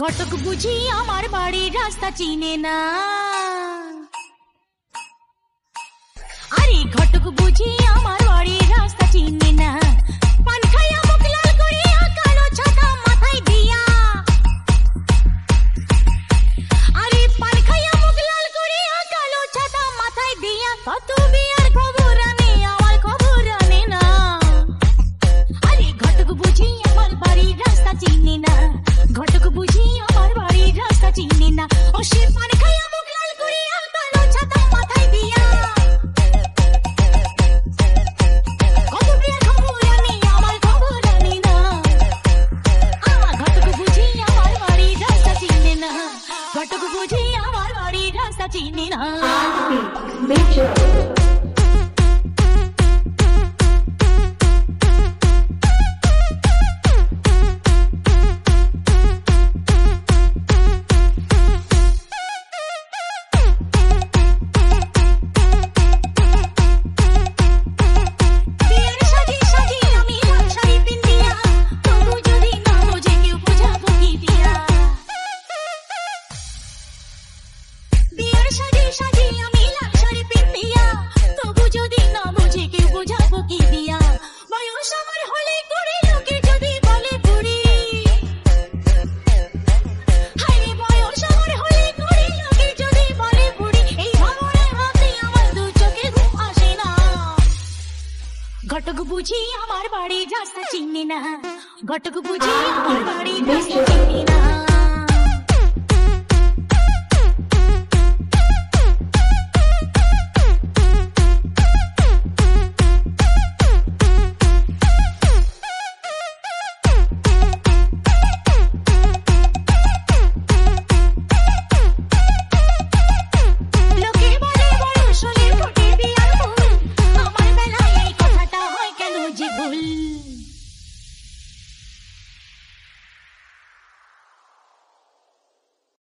ঘটক বুঝি আমার বাড়ির রাস্তা চিনে না। আরে ঘটক বুঝি আমার বাড়ির রাস্তা চিনে না। পান খাইয়া মুখ লাল করিয়া কালো ছাতা মাথায় দিয়া। আরে পান খাইয়া মুখ লাল করিয়া কালো ছাতা মাথায় দিয়া। কত বিয়ার খবর আনে আমার খবর আনে না। আরে ঘটক বুঝি আমার বাড়ির রাস্তা চিনে না। ঘটক বুঝি আমার বাড়ির রাস্তা চিনে না। ও সে পান খাইয়া মুখ লাল করিয়া কালো ছাতা মাথায় দিয়া। কত বিয়ার খবর আনে আমার খবর আনে না। ঘটক বুঝি আমার বাড়ির রাস্তা চিনে না। ঘটক বুঝি আমার বাড়ির রাস্তা চিনে না। ঘটক বুঝি আমার বাড়ির রাস্তা চিনি না। ঘটক বুঝি আমার বাড়ির রাস্তা চিনি না।